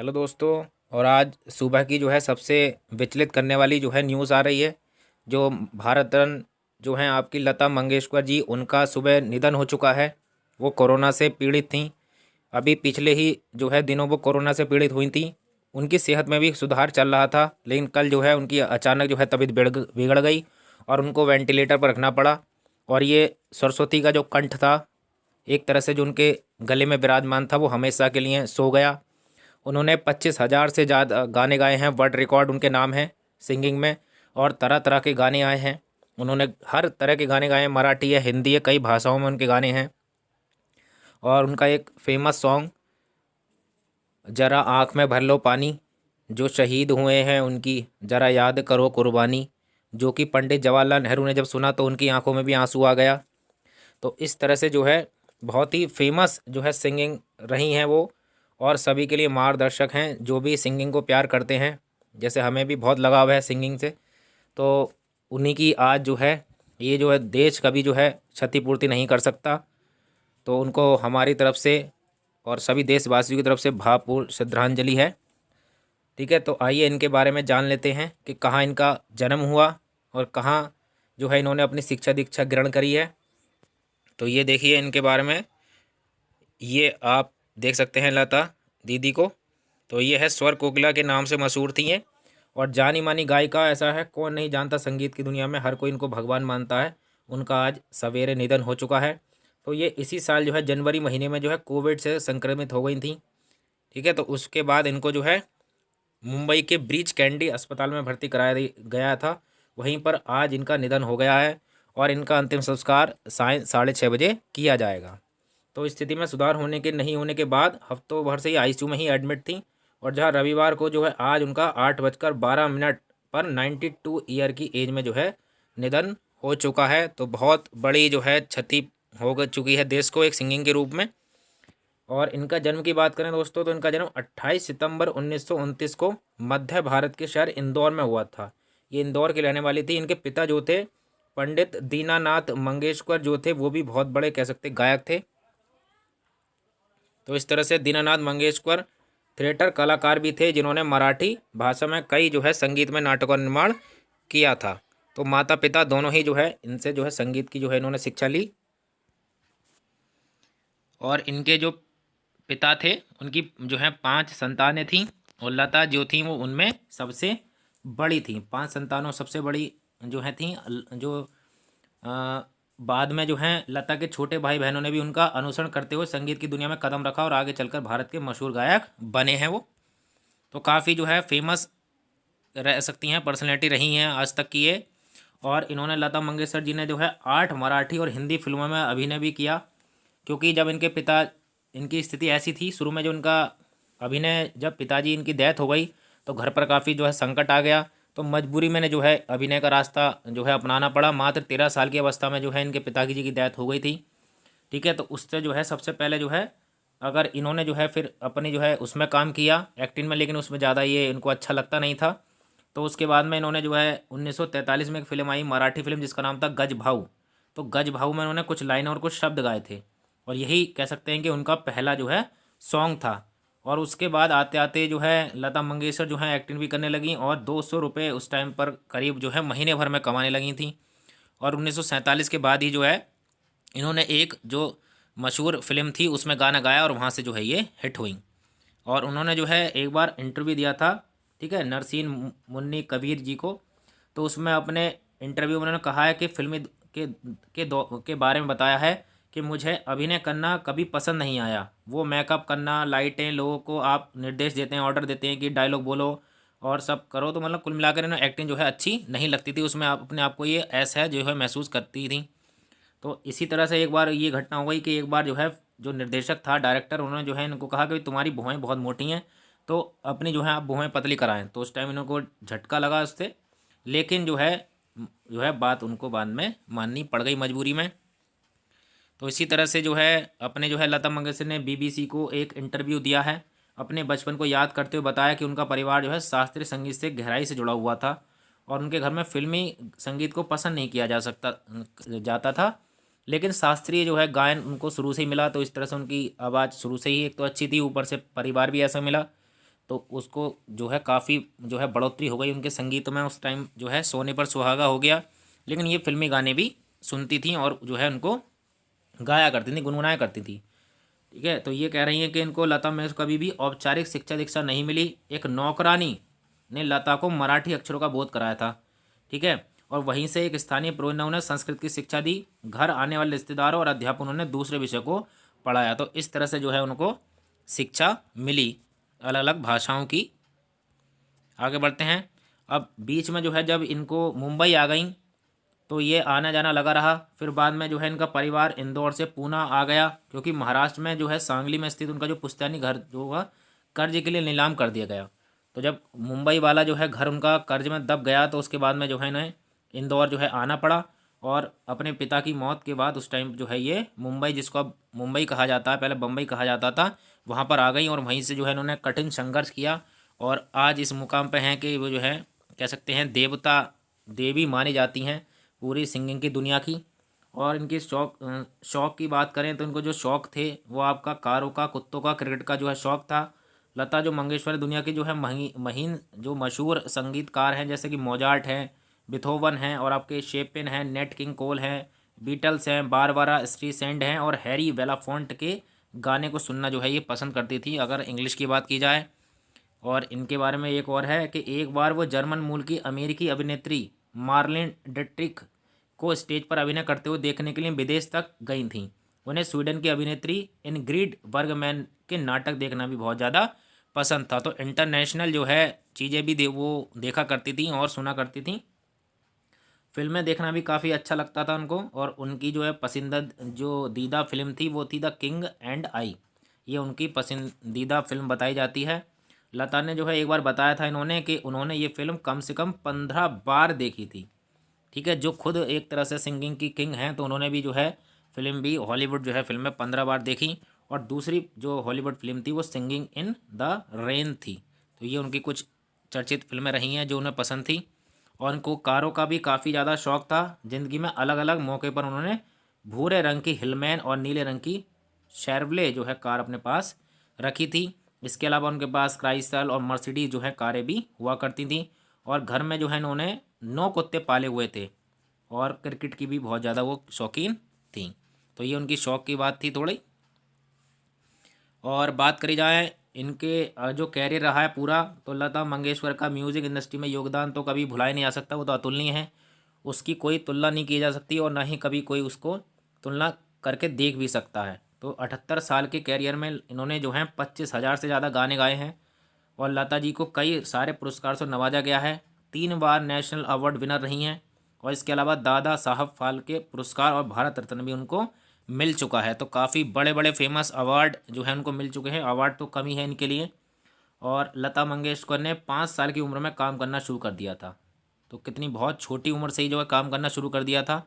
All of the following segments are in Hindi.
हेलो दोस्तों। और आज सुबह की जो है सबसे विचलित करने वाली जो है न्यूज़ आ रही है। जो भारत रत्न जो हैं आपकी लता मंगेशकर जी, उनका सुबह निधन हो चुका है। वो कोरोना से पीड़ित थीं। अभी पिछले ही जो है दिनों वो कोरोना से पीड़ित हुई थीं। उनकी सेहत में भी सुधार चल रहा था, लेकिन कल जो है उनकी अचानक जो है तबीयत बिगड़ गई और उनको वेंटिलेटर पर रखना पड़ा। और ये सरस्वती का जो कंठ था, एक तरह से जो उनके गले में विराजमान था, वो हमेशा के लिए सो गया। उन्होंने 25,000 से ज़्यादा गाने गाए हैं, वर्ल्ड रिकॉर्ड उनके नाम है सिंगिंग में। और तरह तरह के गाने आए हैं, उन्होंने हर तरह के गाने गाए हैं, मराठी है, हिंदी है, कई भाषाओं में उनके गाने हैं। और उनका एक फेमस सॉन्ग जरा आँख में भर लो पानी, जो शहीद हुए हैं उनकी जरा याद करो कुर्बानी, जो कि पंडित जवाहरलाल नेहरू ने जब सुना तो उनकी आंखों में भी आंसू आ गया। तो इस तरह से जो है बहुत ही फेमस जो है सिंगिंग रही हैं वो। और सभी के लिए मार्गदर्शक हैं जो भी सिंगिंग को प्यार करते हैं। जैसे हमें भी बहुत लगाव है सिंगिंग से। तो उन्हीं की आज जो है ये जो है देश कभी जो है क्षतिपूर्ति नहीं कर सकता। तो उनको हमारी तरफ से और सभी देशवासियों की तरफ से भावपूर्ण श्रद्धांजलि है। ठीक है, तो आइए इनके बारे में जान लेते हैं कि कहाँ इनका जन्म हुआ और कहाँ जो है इन्होंने अपनी शिक्षा दीक्षा ग्रहण करी है। तो ये देखिए इनके बारे में, ये आप देख सकते हैं लता दीदी को। तो ये है स्वर कोकिला के नाम से मशहूर थी ये। और जानी मानी गायिका, ऐसा है कौन नहीं जानता संगीत की दुनिया में, हर कोई इनको भगवान मानता है। उनका आज सवेरे निधन हो चुका है। तो ये इसी साल जो है जनवरी महीने में जो है कोविड से संक्रमित हो गई थी। ठीक है, तो उसके बाद इनको जो है मुंबई के ब्रीच कैंडी अस्पताल में भर्ती कराया गया था। वहीं पर आज इनका निधन हो गया है और इनका अंतिम संस्कार साय 6:30 बजे किया जाएगा। तो स्थिति में सुधार होने के नहीं होने के बाद हफ्तों भर से ही आईसीयू में ही एडमिट थी। और जहां रविवार को जो है आज उनका 8:12 पर 92 ईयर की एज में जो है निधन हो चुका है। तो बहुत बड़ी जो है क्षति हो चुकी है देश को एक सिंगिंग के रूप में। और इनका जन्म की बात करें दोस्तों, तो इनका जन्म 28 सितंबर 1929 को मध्य भारत के शहर इंदौर में हुआ था। ये इंदौर की रहने वाली थी। इनके पिता जो थे पंडित दीनानाथ मंगेशकर जो थे, वो भी बहुत बड़े कह सकते गायक थे। तो इस तरह से दीनानाथ मंगेशकर थिएटर कलाकार भी थे, जिन्होंने मराठी भाषा में कई जो है संगीत में नाटकों का निर्माण किया था। तो माता पिता दोनों ही जो है इनसे जो है संगीत की जो है इन्होंने शिक्षा ली। और इनके जो पिता थे उनकी जो है 5 संतानें थीं। और लता जो थी वो उनमें सबसे बड़ी थी। 5 संतानों सबसे बड़ी जो है थी। जो अ, बाद में जो है लता के छोटे भाई बहनों ने भी उनका अनुसरण करते हुए संगीत की दुनिया में कदम रखा और आगे चलकर भारत के मशहूर गायक बने हैं वो। तो काफ़ी जो है फेमस रह सकती हैं, पर्सनैलिटी रही हैं आज तक की ये। और इन्होंने लता मंगेशकर जी ने जो है 8 मराठी और हिंदी फिल्मों में अभिनय भी किया। क्योंकि जब इनके पिता, इनकी स्थिति ऐसी थी शुरू में, जो इनका अभिनय, जब पिताजी इनकी डेथ हो गई तो घर पर काफ़ी जो है संकट आ गया। तो मजबूरी में ने जो है अभिनय का रास्ता जो है अपनाना पड़ा। मात्र 13 साल की अवस्था में जो है इनके पिताजी जी की डेथ हो गई थी। ठीक है, तो उससे जो है सबसे पहले जो है अगर इन्होंने जो है फिर अपनी जो है उसमें काम किया एक्टिंग में, लेकिन उसमें ज़्यादा ये इनको अच्छा लगता नहीं था। तो उसके बाद में इन्होंने जो है 1943 में एक फिल्म आई, मराठी फिल्म, जिसका नाम था गज भाऊ। तो गज भाऊ में उन्होंने कुछ लाइन और कुछ शब्द गाए थे। और यही कह सकते हैं कि उनका पहला जो है सॉन्ग था। और उसके बाद आते आते जो है लता मंगेशकर जो है एक्टिंग भी करने लगी और 200 रुपये उस टाइम पर करीब जो है महीने भर में कमाने लगी थी। और 1947 के बाद ही जो है इन्होंने एक जो मशहूर फिल्म थी उसमें गाना गाया और वहाँ से जो है ये हिट हुई। और उन्होंने जो है एक बार इंटरव्यू दिया था, ठीक है, नरसीन मुन्नी कबीर जी को। तो उसमें अपने इंटरव्यू में उन्होंने कहा है कि फिल्मी के बारे में बताया है कि मुझे अभिनय करना कभी पसंद नहीं आया। वो मेकअप करना, लाइटें, लोगों को आप निर्देश देते हैं, ऑर्डर देते हैं कि डायलॉग बोलो और सब करो, तो मतलब कुल मिलाकर इन्हें एक्टिंग जो है अच्छी नहीं लगती थी। उसमें आप अपने आप को ये ऐसा है जो है महसूस करती थी। तो इसी तरह से एक बार ये घटना हो गई कि एक बार जो है जो निर्देशक था, डायरेक्टर, उन्होंने जो है इनको कहा कि भाई तुम्हारी भुआएं बहुत मोटी हैं, तो अपनी जो है आप भुआएं पतली कराएं। तो उस टाइम इनको झटका लगा उससे, लेकिन जो है बात उनको बाद में माननी पड़ गई मजबूरी में। तो इसी तरह से जो है अपने जो है लता मंगेशकर ने बीबीसी को एक इंटरव्यू दिया है। अपने बचपन को याद करते हुए बताया कि उनका परिवार जो है शास्त्रीय संगीत से गहराई से जुड़ा हुआ था और उनके घर में फिल्मी संगीत को पसंद नहीं किया जाता था। लेकिन शास्त्रीय जो है गायन उनको शुरू से ही मिला। तो इस तरह से उनकी आवाज़ शुरू से ही एक तो अच्छी थी, ऊपर से परिवार भी ऐसा मिला। तो उसको जो है काफ़ी जो है बढ़ोतरी हो गई उनके संगीत में। उस टाइम जो है सोने पर सुहागा हो गया, लेकिन ये फिल्मी गाने भी सुनती थी और जो है उनको गाया करती थी, गुनगुनाया करती थी। ठीक है, तो ये कह रही हैं कि इनको लता मंगेशकर कभी भी औपचारिक शिक्षा दीक्षा नहीं मिली। एक नौकरानी ने लता को मराठी अक्षरों का बोध कराया था। ठीक है, और वहीं से एक स्थानीय पुरोहित ने उन्हें संस्कृत की शिक्षा दी। घर आने वाले रिश्तेदारों और अध्यापकों ने दूसरे विषय को पढ़ाया। तो इस तरह से जो है उनको शिक्षा मिली अलग अलग भाषाओं की। आगे बढ़ते हैं। अब बीच में जो है जब इनको मुंबई आ गई तो ये आना जाना लगा रहा। फिर बाद में जो है इनका परिवार इंदौर से पूना आ गया, क्योंकि महाराष्ट्र में जो है सांगली में स्थित उनका जो पुश्तैनी घर जो हुआ कर्ज के लिए नीलाम कर दिया गया। तो जब मुंबई वाला जो है घर उनका कर्ज में दब गया तो उसके बाद में जो है इन्हें इंदौर जो है आना पड़ा। और अपने पिता की मौत के बाद उस टाइम जो है ये मुंबई, जिसको अब मुंबई कहा जाता है, पहले बम्बई कहा जाता था, वहाँ पर आ गई और वहीं से जो है इन्होंने कठिन संघर्ष किया और आज इस मुकाम पे हैं कि वो जो है कह सकते हैं देवता देवी मानी जाती हैं पूरी सिंगिंग की दुनिया की। और इनकी शौक की बात करें तो इनको जो शौक थे वो आपका कारों का, कुत्तों का, क्रिकेट का जो है शौक था। लता जो मंगेशकर दुनिया की जो है महीन जो मशहूर संगीतकार हैं, जैसे कि मोजार्ट हैं, बिथोवन हैं और आपके शेपिन हैं, नेट किंग कोल हैं, बीटल्स हैं, बारबारा स्ट्रीसैंड हैं और हैरी बेलाफोंट के गाने को सुनना जो है ये पसंद करती थी अगर इंग्लिश की बात की जाए। और इनके बारे में एक और है कि एक बार वो जर्मन मूल की अमेरिकी अभिनेत्री मार्लिन डिट्रिक को स्टेज पर अभिनय करते हुए देखने के लिए विदेश तक गई थीं। उन्हें स्वीडन की अभिनेत्री इनग्रिड बर्गमैन के नाटक देखना भी बहुत ज़्यादा पसंद था। तो इंटरनेशनल जो है चीज़ें भी वो देखा करती थी और सुना करती थी। फिल्में देखना भी काफ़ी अच्छा लगता था उनको। और उनकी जो है पसंदीदा जो दीदा फिल्म थी वो थी द किंग एंड आई। ये उनकी पसंदीदा फिल्म बताई जाती है। लता ने जो है एक बार बताया था इन्होंने कि उन्होंने ये फिल्म कम से कम 15 बार देखी थी। ठीक है, जो खुद एक तरह से सिंगिंग की किंग हैं तो उन्होंने भी जो है फिल्म भी हॉलीवुड जो है फिल्में 15 बार देखी। और दूसरी जो हॉलीवुड फिल्म थी वो सिंगिंग इन द रेन थी। तो ये उनकी कुछ चर्चित फिल्में रही हैं जो उन्हें पसंद थी। और उनको कारों का भी काफ़ी ज़्यादा शौक था। ज़िंदगी में अलग अलग मौके पर उन्होंने भूरे रंग की हिलमैन और नीले रंग की शेरवले जो है कार अपने पास रखी थी। इसके अलावा उनके पास क्राइसल और मर्सिडीज जो है कारें भी हुआ करती थी। और घर में जो है इन्होंने 9 कुत्ते पाले हुए थे और क्रिकेट की भी बहुत ज़्यादा वो शौकीन थी। तो ये उनकी शौक की बात थी थोड़ी। और बात करी जाए इनके जो कैरियर रहा है पूरा, तो लता मंगेशकर का म्यूज़िक इंडस्ट्री में योगदान तो कभी भुलाया नहीं जा सकता। वो तो अतुलनीय है, उसकी कोई तुलना नहीं की जा सकती और ना ही कभी कोई उसको तुलना करके देख भी सकता है। तो 78 साल के कैरियर में इन्होंने जो है 25,000 से ज़्यादा गाने गाए हैं। और लता जी को कई सारे पुरस्कार से नवाजा गया है। 3 बार नेशनल अवार्ड विनर रही हैं। और इसके अलावा दादा साहब फाल्के पुरस्कार और भारत रत्न भी उनको मिल चुका है। तो काफ़ी बड़े बड़े फेमस अवार्ड जो है उनको मिल चुके हैं। अवार्ड तो कम ही है इनके लिए। और लता मंगेशकर ने 5 साल की उम्र में काम करना शुरू कर दिया था। तो कितनी बहुत छोटी उम्र से ही जो है काम करना शुरू कर दिया था।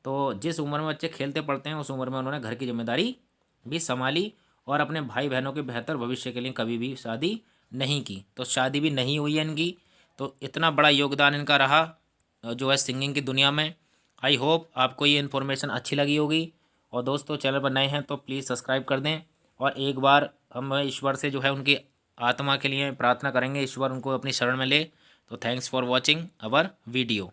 तो जिस उम्र में बच्चे खेलते पढ़ते हैं उस उम्र में उन्होंने घर की जिम्मेदारी भी संभाली और अपने भाई बहनों के बेहतर भविष्य के लिए कभी भी शादी नहीं की। तो शादी भी नहीं हुई है इनकी। तो इतना बड़ा योगदान इनका रहा जो है सिंगिंग की दुनिया में। आई होप आपको ये इन्फॉर्मेशन अच्छी लगी होगी। और दोस्तों चैनल पर नए हैं तो प्लीज़ सब्सक्राइब कर दें। और एक बार हम ईश्वर से जो है उनकी आत्मा के लिए प्रार्थना करेंगे, ईश्वर उनको अपनी शरण में ले। तो thanks for watching our video.